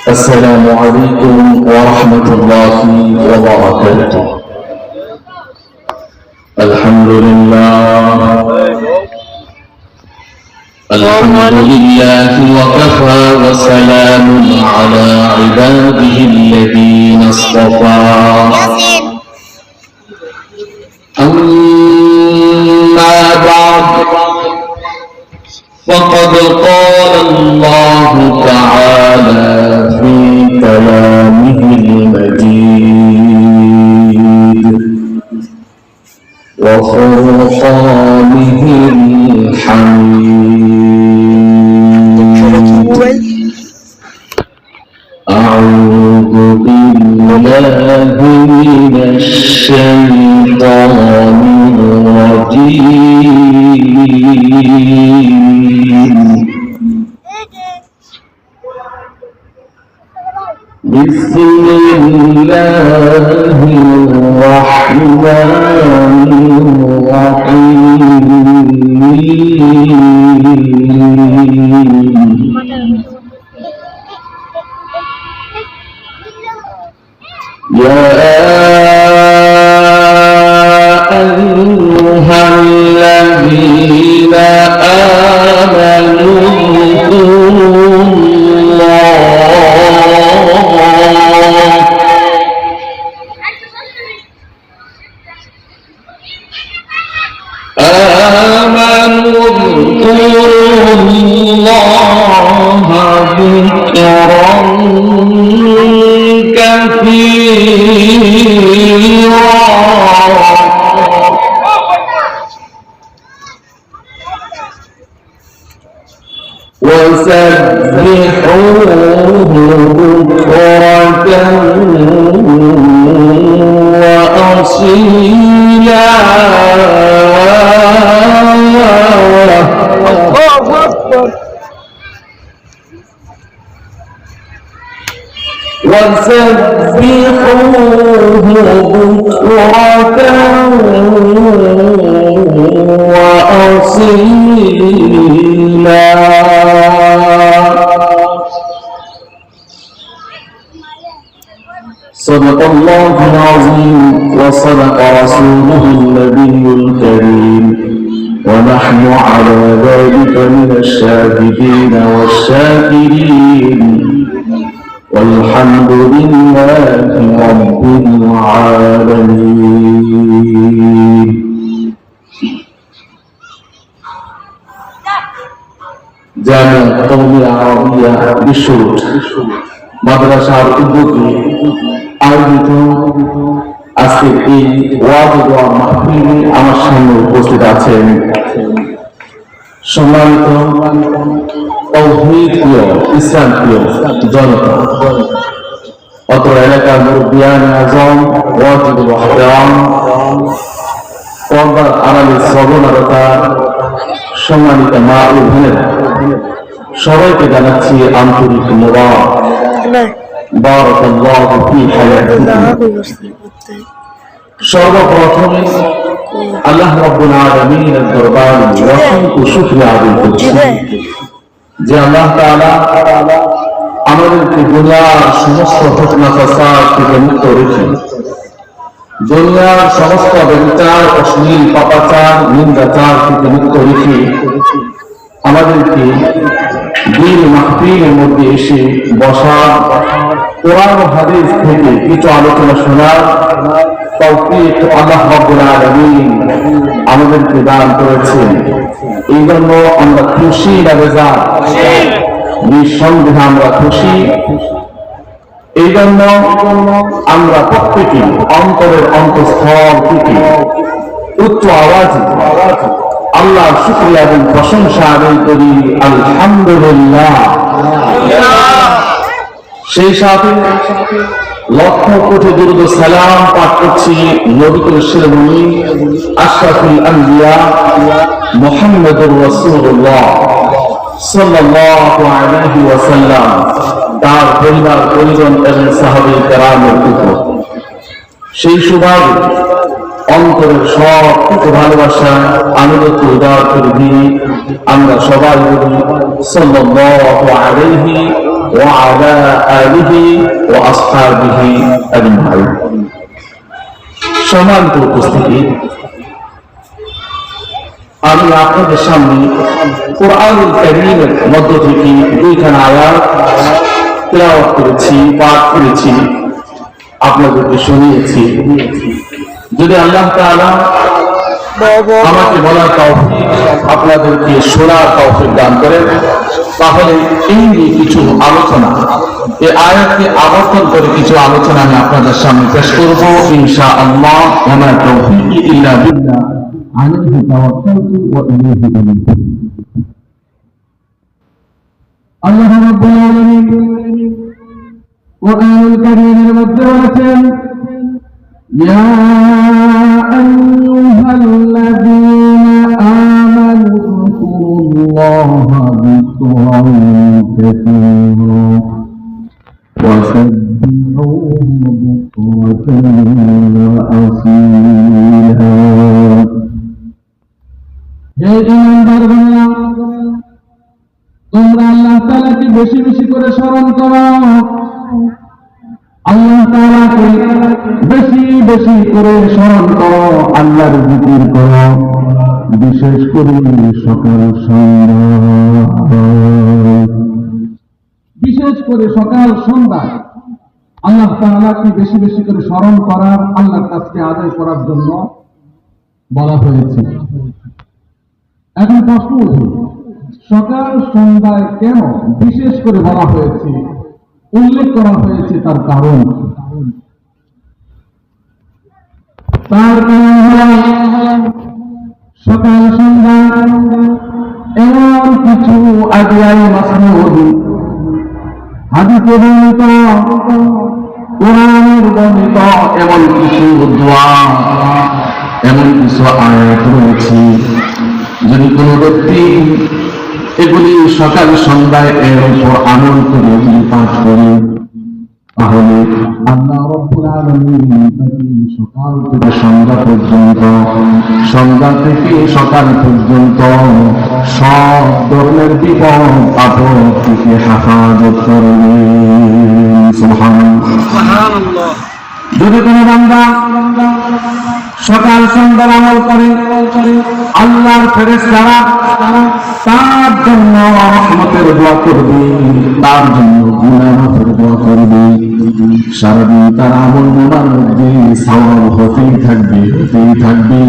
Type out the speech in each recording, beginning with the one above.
السلام عليكم ورحمة الله وبركاته. الحمد لله وكفى وسلام على عباده الذين اصطفى. أما بعد فقد قال الله تعالى في كلامه المجيد وفرقانه الحميد. أعوذ بالله من الشيطان الرجيم. بسم الله الرحمن الرحيم. يا أيها الذين آمنوا اذكروا الله ذكرا كثيرا وسبحوه بكرة وأصيلا. وسبحوه بكرة وأصيلا. صدق الله العظيم وصدق رسوله النبي الكريم ونحن على ذلك من الشاهدين والشاكرين والحمد لله رب العالمين. জামিয়া কওমিয়া আরবিয়া বিশ্বরোড মাদ্রাসার উদ্যোগে আয়োজিত আজকে এই ওয়াজ দোয়া মাহফিলে আমার সামনে উপস্থিত আছেন সম্মানিত ইসলাম প্রিয় জনতা, অত্র এলাকার মুরব্বিয়ান আজম, ওয়াজিবুল মুহতারাম, পর্দার আড়ালে শ্রবণরতা সম্মানিত মা ও বোনেরা, সবাইকে জানাচ্ছি আন্তরিক মোবারক। বারাকাল্লাহু ফি হায়াতিকুম। সর্বপ্রথমে আল্লাহ রাব্বুল আলামিনের দরবারে অসংখ্য শুকরিয়া আদায় করছি যে আল্লাহ তাআলা আমাদেরকে দুনিয়ার সমস্ত ফিতনা ফাসাদ থেকে মুক্ত রেখে, দুনিয়ার সমস্ত ব্যভিচার, অশ্লীল, পাপাচার, নিন্দাচার থেকে মুক্ত রেখে আমাদেরকে দিন মাহফিলের মধ্যে এসে বসা, কোরআন ও হাদিস থেকে কিছু আলোচনা শোনার তৌফিক আল্লাহ রাব্বুল আলামিন আমাদেরকে দান করেছেন। এই জন্য আমরা খুশি না বেজার? নিঃসন্দেহে আমরা খুশি। এই জন্য আমরা প্রত্যেকে অন্তরের অন্তঃস্থল থেকে উচ্চ আওয়াজে আল্লাহ শুকরিয়া এবং প্রশংসা আদায় করি, আলহামদুলিল্লাহ। সেই সাথে লক্ষ কোটি দুরূদ ও সালাম পাঠ করছি নবীকুল শিরোমণি আশরাফুল আম্বিয়া মুহাম্মদুর রাসূলুল্লাহ সাল্লাল্লাহু আলাইহি ওয়াসাল্লাম, তার পরিবার পরিজন এবং সাহাবায়ে কেরামের উপর। সেই সুবাদে অন্তরের সব কিছু ভালোবাসা আনুগত্য উদার করে দিয়ে আমরা সবাই বলি সাল্লাল্লাহু আলাইহি وعلى آله وأصحابه أجمعين। সম্মানিত উপস্থিতি, আমি আপনাদের সামনে কুরআনুল কারীমের মধ্য থেকে দুইখানা আয়াত তেলাওয়াত করেছি, পাঠ করেছি, আপনাদেরকে শুনিয়েছি। যদি আল্লাহ তাআলা আমাকে বলার তৌফিক, আপনাদেরকে শোনার তৌফিক দান করেন, তাহলে এই নিয়ে কিছু আলোচনা, এই আয়াতকে আবর্তন করে কিছু আলোচনা আমি আপনাদের সামনে পেশ করব ইনশাআল্লাহ। ওয়া মা তাওফীকি ইল্লা বিল্লাহ, আলাইহি তাওয়াক্কালতু ওয়া ইলাইহি উনীব। আল্লাহ রাব্বুল আলামিন কুরআনুল কারীমের মধ্যে বলেছেন, ইয়া আইয়ুহাল্লাযীনা আমানু যকুরুল্লাহা যিকরান কাসীরা ওয়া সাব্বিহুহু বুকরাতান ওয়া আসীলা। হে ঈমানদারগণ, তোমরা আল্লাহ তাআলাকে বেশি বেশি করে স্মরণ করো, আল্লাহ তাআলাকে বেশি বেশি করে স্মরণ করো, আল্লাহর জিকির করো, বিশেষ করে সকাল সন্ধ্যা, বিশেষ করে সকাল সন্ধ্যায় আল্লাহ তাআলাকে বেশি বেশি করে স্মরণ করার, আল্লাহর কাছে আদায় করার জন্য বলা হয়েছে। এখন প্রশ্ন উঠে, সকাল সন্ধ্যায় কেন বিশেষ করে বলা হয়েছে, উল্লেখ করা হয়েছে? তার কারণ সকাল সন্ধ্যা এমন কিছু আদিয়াই মাসনুদ হাদিসে বর্ণিত, কোরআনের বর্ণিত এমন কিছু দোয়া, এমন কিছু আয়াত রয়েছে, যদি কোনো ব্যক্তি এগুলি সকাল সন্ধ্যায় এর উপর আমল করে পাঠ করে, তাহলে আল্লাহ রাব্বুল আলামিন তাকে সকাল থেকে সন্ধ্যা পর্যন্ত, সন্ধ্যা থেকে সকাল পর্যন্ত সব ধরনের বিপদ আপদ থেকে হেফাজত করবেন। সুবহানাল্লাহ। যদি কোনো বান্দা সকাল সন্ধ্যার আমল করে, আল্লাহর ফেরেশতারা তার জন্য রহমতের দোয়া করবে, তার জন্য গুনাহ মাফের দোয়া করবে, সারাদিন তার আমল নামার মধ্যে সওয়াব হতেই থাকবে, হতেই থাকবে।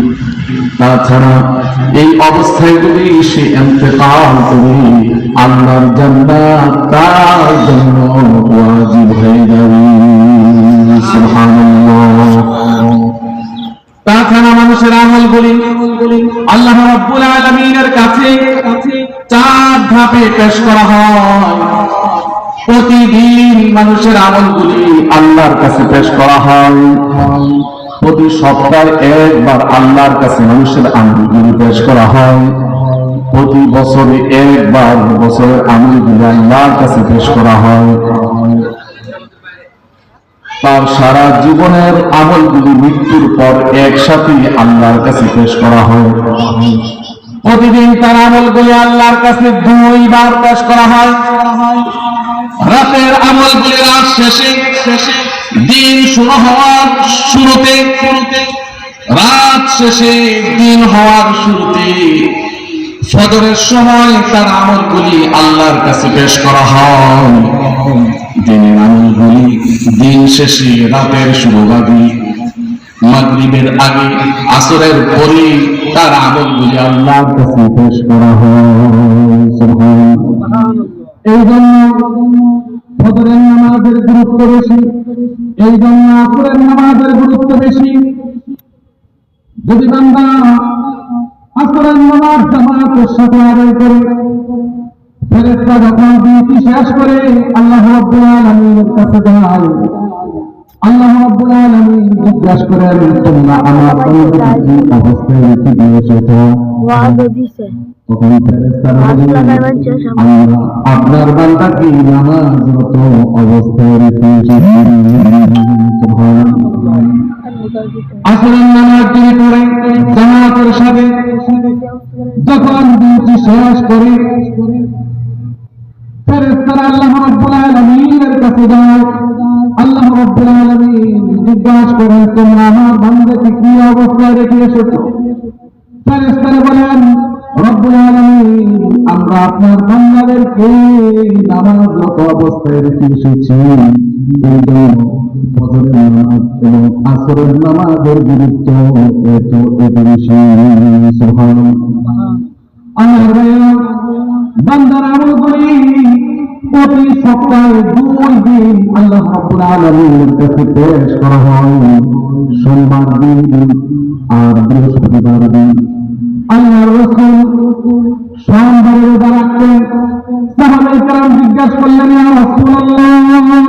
তাছাড়া এই অবস্থায় যদি সে ইন্তেকাল করে, আল্লাহর জান্নাত তার জন্য ওয়াজিব হয়ে যাবে। সুবহানাল্লাহ। তাছাড়া মানুষের আমলগুলি আল্লাহ রাব্বুল আলামিনের কাছে 4 ধাপে পেশ করা হয়। প্রতিদিন মানুষের আমলগুলি আল্লাহর কাছে পেশ করা হয়। প্রতি সপ্তাহে একবার আল্লাহর কাছে মানুষের আমলগুলি পেশ করা হয়। প্রতি বছরে একবার বছরের আমলগুলি আল্লাহর কাছে পেশ করা হয়। তার সারা জীবনের আমলগুলি মৃত্যুর পর একসাথে আল্লাহর কাছে পেশ করা হয়। প্রতিদিন তার আমলগুলি আল্লাহর কাছে 2 বার পেশ করা হয়। রাতের আমলগুলি রাত শেষে, দিন শুরু হওয়ার শুরুতে, রাত শেষে দিন হওয়ার শুরুতে, ফজরের সময় তার আমলগুলি আল্লাহর কাছে পেশ করা হয়। দিনের আমলগুলি দিন শেষে, রাতের শুরুভাগে, মাগরিবের আগে, আসরের পরে তার আমলগুলি আল্লাহর কাছে পেশ করা হয়। এই জন্য ফজরের নামাজের গুরুত্ব বেশি, এই জন্য আসরের নামাজের গুরুত্ব বেশি। যদি বান্দা আসরের নামাজ জামাতের সাথে আদায় করে, ফেরেশতা যখন ডিউটি শেষ করে আল্লাহ রাব্বুল আলামিনের কাছে যায়, আল্লাহ রাব্বুল আলামিন জিজ্ঞাসা করেন, তোমরা আমার বান্দাকে কি অবস্থায় রেখে দিয়েছো? তখন ফেরেশতারা বলেন, আমরা আপনার বান্দাকে নামাজরত অবস্থায় রেখে এসেছি। সুবহানাল্লাহ। আসরের নামাজ তিনি পড়ে জামাতের সাথে, যখন ডিউটি শেষ করে ফেরেশতারা আল্লাহ রাব্বুল আলামিনের কাছে যায়। আল্লাহ রাব্বুল আলামিন জিজ্ঞাসা করেন, তোমরা আমার বান্দাকে কি অবস্থায় রেখে এসেছো? ফেরেশতারা বলেন, রব্বুল আলামিন, আমরা আপনার বান্দাদেরকে নামাজরত অবস্থায় রেখে এসেছি। এই জন্য ফজরের নামাজ এবং আসরের নামাজের গুরুত্ব এত বেশি। সুবহানাল্লাহ। আমার ভাইরা, বান্দার আমলগুলি প্রতি সপ্তাহে 2 দিন আল্লাহ রাব্বুল আলামিনের কাছে পেশ করা হয়, সোমবার দিন আর বৃহস্পতিবার দিন। আল্লাহর রাসূল সোমবারে রোজা রাখতেন। সাহাবায়ে কেরাম জিজ্ঞাসা করলেন, ইয়া রাসূলুল্লাহ,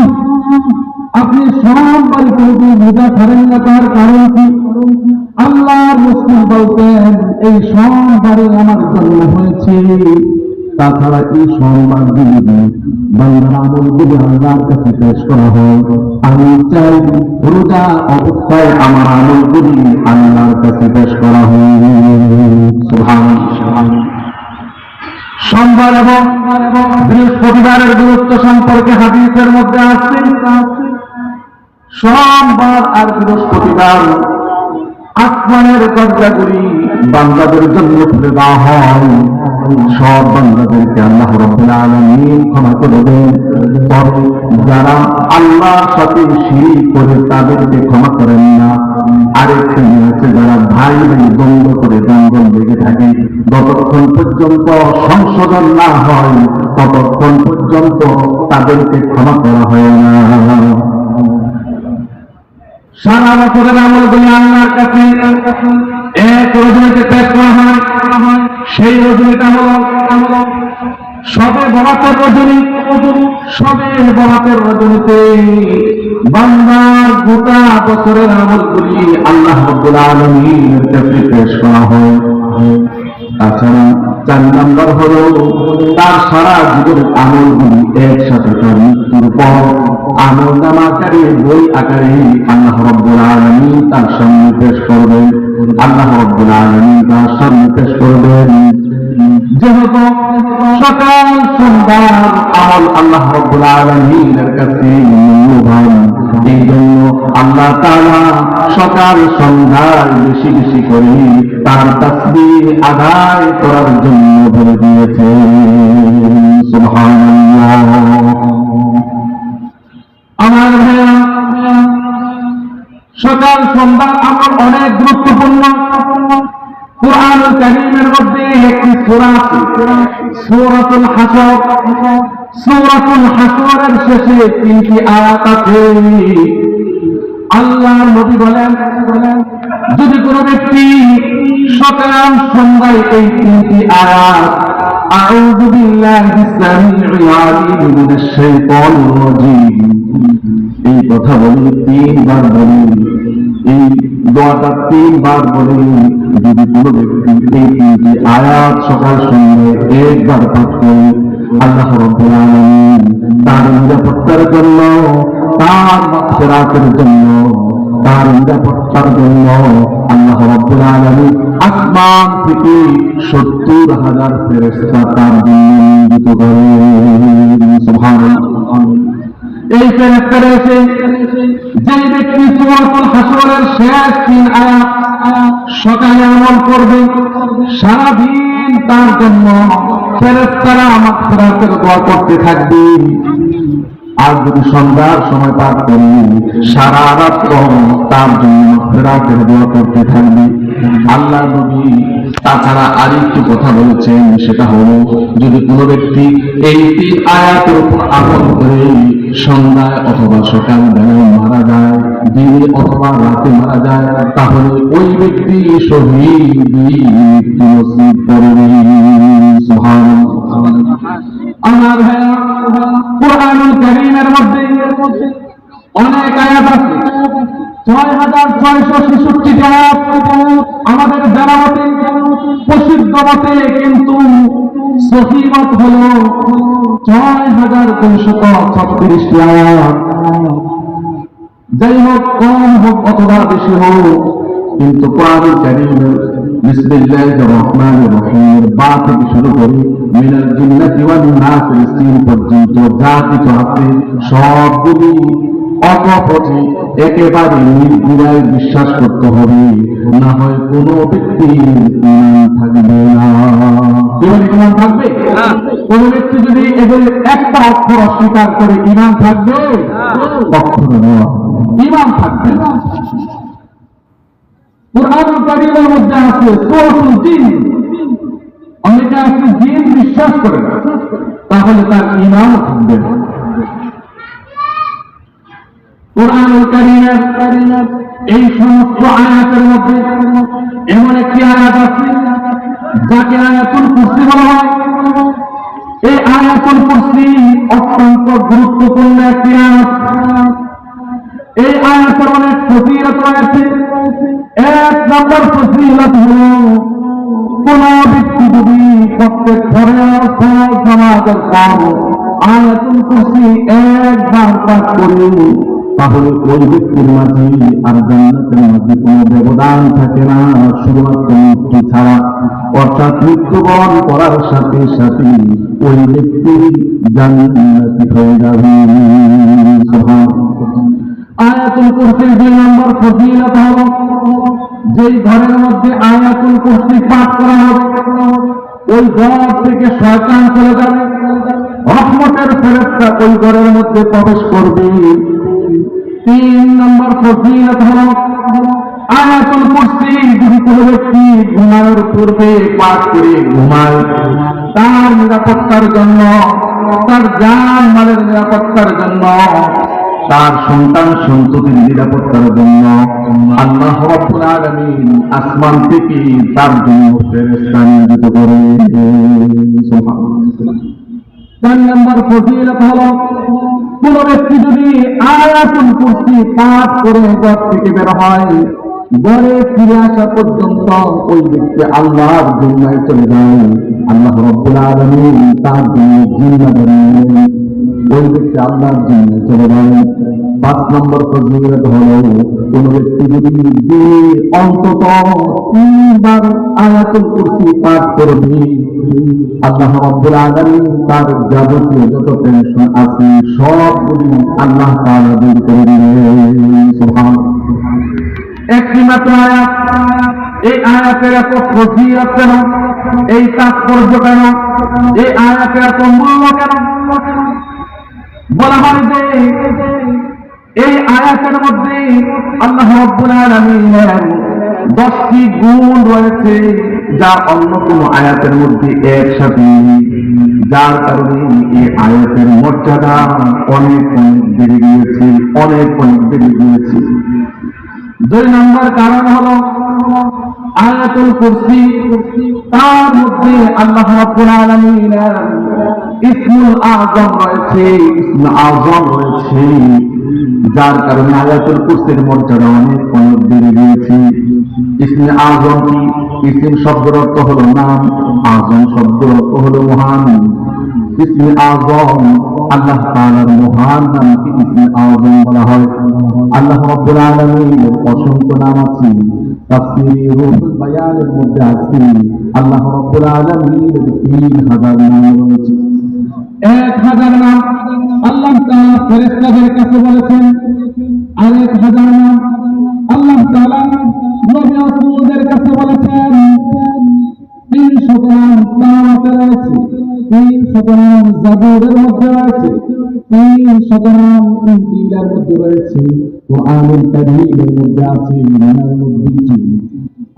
আপনি সোমবারে কেন রোজা করেন না, তার কারণ কি? আল্লাহর রাসূল বলতেন, এই সোমবারে আমার জন্ম হয়েছে, তাছাড়া এই সোমবার দিনে বান্দার আমলগুলি আল্লাহর কাছে পেশ করা হয়। আমি চাই রোজা অবস্থায় আমার আমলগুলি আল্লাহর কাছে পেশ করা হয়। সুবহানাল্লাহ। সোমবার এবং বৃহস্পতিবারের গুরুত্ব সম্পর্কে হাদিসের মধ্যে আছে। সোমবার আর বৃহস্পতিবার আসমানের দরজাগুলি বান্দাদের জন্য খুলে দেওয়া হয়। সব বান্দাদেরকে আল্লাহ রাব্বুল আলামিন ক্ষমা করে দেন, তবে যারা আল্লাহর সাথে শিরক করে তাদেরকে ক্ষমা করেন না। আরেক শ্রেণী আছে যারা ভাই ভাই দ্বন্দ্ব করে দ্বন্দ্ব লেগে থাকে, যতক্ষণ পর্যন্ত সংশোধন না হয় ততক্ষণ পর্যন্ত তাদেরকে ক্ষমা করা হয় না। সারা বছরের আমলগুলি আল্লাহর কাছে এক রজনীতে পেশ করা হয়। সেই রজনীটা হল শবে বরাতের রজনী। শবে বরাতের রজনীতে বান্দার গোটা বছরের আমলগুলি আল্লাহ রাব্বুল আলামিনের কাছে পেশ করা হয়। তাছাড়া 4 নম্বর হলো তার সারা জীবনের আমলগুলি একসাথে তার মৃত্যুর পর আমলনামা আকারে বই আকারে আল্লাহ রাব্বুল আলামিন তার সামনে পেশ করবেন। আল্লাহ রাব্বুল আলামিন তার সামনে পেশ করবেন। যেহেতু সকাল সন্ধ্যার আমল আল্লাহ রাব্বুল আলামিনের কাছে মূল্যবান, এই জন্য আল্লাহ তাআলা সকাল সন্ধ্যায় বেশি বেশি করে তার তাসবিহ আদায় করার জন্য বলে দিয়েছে। সুবহানাল্লাহ। আমার ভাইরা, সকাল সন্ধ্যার আমল অনেক গুরুত্বপূর্ণ। কুরআনুল কারীমের মধ্যে একটি সূরা আছে, সূরাতুল হাসর। সূরাতুল হাসরের শেষে 3টি আয়াত আছে। আল্লাহর নবী বলেন, যদি কোনো ব্যক্তি সকাল সন্ধ্যায় এই 3টি আয়াত আউযু বিল্লাহিস সামিউল আলিম মিনাশ শাইতানির রাজীম এই কথা বলি 3 বার বলি, এই দোয়াটা 3 বার বলি, যদি কোনো ব্যক্তি এই 3টি আয়াত সকাল সন্ধ্যায় একবার পাঠ করে, আল্লাহ রাব্বুল আলামিন তার নিরাপত্তার জন্য, তার মাগফিরাতের জন্য, তার নিরাপত্তার জন্য আল্লাহ রাব্বুল আলামিন আসমান থেকে 70,000 ফেরেশতা তার জন্য নিযুক্ত করেন। সুবহানাল্লাহ। এই ফেরেশতারা এসে যে ব্যক্তি সূরাতুল হাসরের শেষ 3 আয়াত সকালে আমল করবে, সারা দিন তার জন্য ফেরেশতারা মাগফিরাতের দোয়া করতে থাকবে। আর যদি সন্ধ্যার সময় পাঠ করি, সারা রাত তার জন্য মাগফিরাতের দোয়া করতে থাকবে। আল্লাহ নবী তাছাড়া আরেকটি কথা বলেছেন, সেটা হলো যদি কোনো ব্যক্তি এই 3 আয়াতের উপর আমল করে সন্ধ্যায় অথবা সকাল বেলায় মারা যায়, দিনে অথবা রাতে মারা যায়, তাহলে ওই ব্যক্তি শহীদ মৃত্যু নসিব করবে। সুবহানাল্লাহ। আমার ভাইয়া, কুরআনুল কারীমের মধ্যে অনেক আয়াত আছে, 6666টি আয়াত আমাদের জানা মতে, প্রসিদ্ধ মতে কিন্তু সহিহ মত হলো 6236টি আয়াত। যাই হোক, কম হোক অথবা বেশি হোক, কিন্তু কুরআনুল কারীমের বিসমিল্লাহির রহমানির রহিম বা থেকে শুরু করে মিনাল জিন্নাতি ওয়ান নাসির সিন পর্যন্ত যা কিছু আছে সবগুলি অকপটে একেবারে নির্দ্বিধায় বিশ্বাস করতে হবে, না হয় কোনো ব্যক্তির ঈমান থাকবে না। ঈমান থাকবে? কোন ব্যক্তি যদি এদের একটা অক্ষর অস্বীকার করে ঈমান থাকবে? কখনো নয়, ঈমান থাকবে না। কুরআনুল কারীমের মধ্যে আছে সূরাতুল জিন, অনেকে আছে জিন বিশ্বাস করে না, তাহলে তার ঈমান থাকবে না। কুরআনুল কারীমের এই সমস্ত আয়াতের মধ্যে এমন একটি আয়াত আছে যাকে আয়াতুল কুরসি বলা হয়। এই আয়াতুল কুরসি অত্যন্ত গুরুত্বপূর্ণ একটি আয়াত। এই আয়াতের অনেক ফজিলত রয়েছে। এক নম্বর ফজিলত হল কোন ব্যক্তি যদি প্রত্যেক ঘরের ফরজ নামাজের পর আয়াতুল কুরসি একবার পাঠ করে, তাহলে ওই ব্যক্তির মাঝে আর জান্নাতের মাঝে কোনো ব্যবধান থাকে না, শুধুমাত্র মৃত্যু ছাড়া। অর্থাৎ মৃত্যুবরণ করার সাথে সাথে ওই ব্যক্তি জান্নাতি হয়ে যাবে। আয়াতুল কুরসির 2 নম্বর ফজিলত হলো যেই ঘরের মধ্যে আয়াতুল কুরসি পাঠ করা হবে ওই ঘর থেকে শয়তান চলে যাবে, রহমতের ফেরেশতা ওই ঘরের মধ্যে প্রবেশ করবে। 3 নম্বর ফজিলত হলো আয়াতুল কুরসি যদি কোনো ব্যক্তি ঘুমানোর পূর্বে পাঠ করে ঘুমায়, তার নিরাপত্তার জন্য, তার জান মালের নিরাপত্তার জন্য, তার সন্তান সন্ততির নিরাপত্তার জন্য আল্লাহ রাব্বুল আলামিন আসমান থেকে তার জন্য ফেরেশতা নিয়োজিত করে। সুবহানাল্লাহ। 4 নম্বর ফজিলত হলো কোন ব্যক্তি যদি আয়াতুল কুরসি পাঠ করে ঘর থেকে বের হয়, ঘরে ফিরে আসা পর্যন্ত ওই ব্যক্তি আল্লাহর জিম্মায় চলে যায়। আল্লাহ রাব্বুল আলামিন তার জন্য জিম্মাদারি নেন, ওই ব্যক্তি আল্লাহর জিম্মায় চলে যায়। 5 নম্বর ফজিলত হলো কোন ব্যক্তি যদি অন্তত 3 বার আয়াতুল কুরসি পাঠ করবে, আল্লাহ রাব্বুল আলামিন তার যাবতীয় যত টেনশন আছে সবগুলি আল্লাহ তাআলা দূর করে দিবেন। সুবহানাল্লাহ। একটি মাত্র আয়াত, এই আয়াতের এত ফজিলত কেন, এই তাৎপর্য কেন, এই আয়াতের এত মূল্য কেন? বলা হয় যে এই আয়াতের মধ্যে আল্লাহ রাব্বুল আলামিনের 10টি গুণ রয়েছে যা অন্য কোন আয়াতের মধ্যে একসাথে নেই, যার কারণে এই আয়াতের মর্যাদা অনেক অনেক বেড়ে গিয়েছে, অনেক অনেক বেড়ে গিয়েছে। 2 নম্বর কারণ হলো আয়াতুল কুরসি, তার মধ্যে আল্লাহ রাব্বুল আলামিনের ইসমুল আযম রয়েছে, ইসমুল আযম রয়েছে, যার কারণে আয়াতুল কুরসির মর্যাদা অনেক অনেক বেড়ে গিয়েছে। ইসমে আযম কি? ইসম শব্দের অর্থ হলো নাম, আযম শব্দের অর্থ হলো মহান। ইসমে আযম আল্লাহ তাআলার মহান নামকে ইসমে আযম বলা হয়। আল্লাহ রাব্বুল আলামিনের অসংখ্য নাম আছে, তাফসীরে রূহুল বায়ানের মধ্যে আছে আল্লাহ রাব্বুল আলামিনের 3000 নাম রয়েছে। 1000 নাম আল্লাহ তাআলা ফেরেশতাদের কাছে বলেছেন, আর 1000 নাম আল্লাহ তাআলা নবী রাসূলদের কাছে বলেছেন। 300 নাম তাওরাতে রয়েছে, 300 নাম জাবুরের মধ্যে রয়েছে, 300 নাম ইনজিলের মধ্যে রয়েছে, কুরআনুল কারীমের মধ্যে আছে 99টি।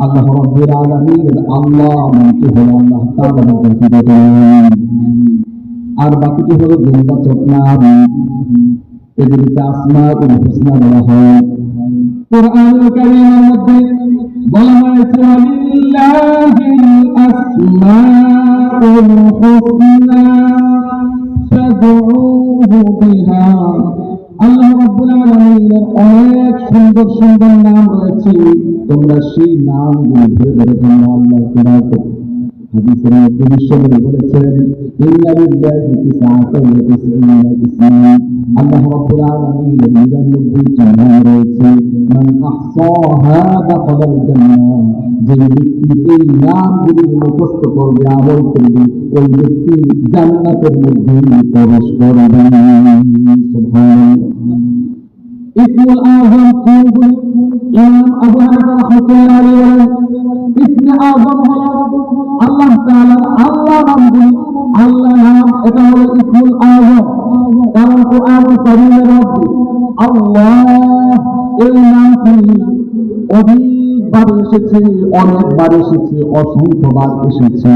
আল্লাহ রাব্বুল আলামিনের আল্লাহ নামটি হলো আল্লাহ তাআলার ব্যক্তিগত নাম, আর বাকিটি হলো গুণবাচক নাম, এগুলিকে আসমাউল হুসনা বলা হয়। কুরআনুল কারীমের মধ্যে বলা হয়েছে লিল্লাহিল আসমাউল হুসনা ফাদউহু বিহা। আল্লাহ রাব্বুল আলামিনের অনেক সুন্দর সুন্দর নাম রয়েছে, তোমরা সেই নামগুলো ধরে ধরে তোমরা আল্লাহকে ডাকো। হাদিসের মধ্যে বিশ্বনবী বলেছেন ইন্না লিল্লাহি তিসআতান ওয়া তিসঈনা ইসমান, আল্লাহ রাব্বুল আলামিনের 99টি নাম রয়েছে। মান আহসাহা দাখালাল জান্নাহ, যে ব্যক্তি এই নামগুলি মুখস্থ করবে, আমল করবে, ওই ব্যক্তি জান্নাতের মধ্যে প্রবেশ করবে। সুবহানাল্লাহ। ইসমুল আযম কোনগুলি? ইমাম আবু হানিফা রাহমাতুল্লাহ আলাইহি বলেন ইসমে আযম হলো আল্লাহ তাআলা আল্লাহ নামগুলি, আল্লাহ নাম এটা হলো ইসমুল আযম। কারণ কোরআনুল কারীমের মধ্যে আল্লাহ এই নামটি অধিকবার এসেছে, অনেকবার এসেছে, অসংখ্যবার এসেছে।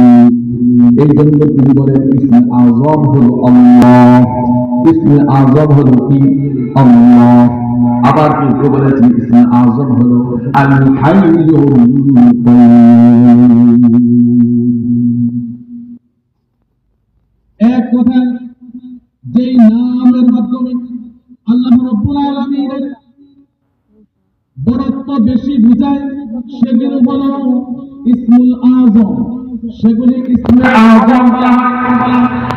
এই জন্য তিনি বলেন ইসমে আযম হলো আল্লাহ। ইসমে আযম হলো কি? আল্লাহ। আবার কেউ বলেছেন ইসমে আযম হলো আল হাইয়ুল কাইয়্যুম। এক কথায় যেই নামের মাধ্যমে আল্লাহ রাব্বুল আলামিনের বড়ত্ব বেশি বুঝায় সেগুলো হলো ইসমুল আযম, সেগুলি ইসমে আযম বলা হয়।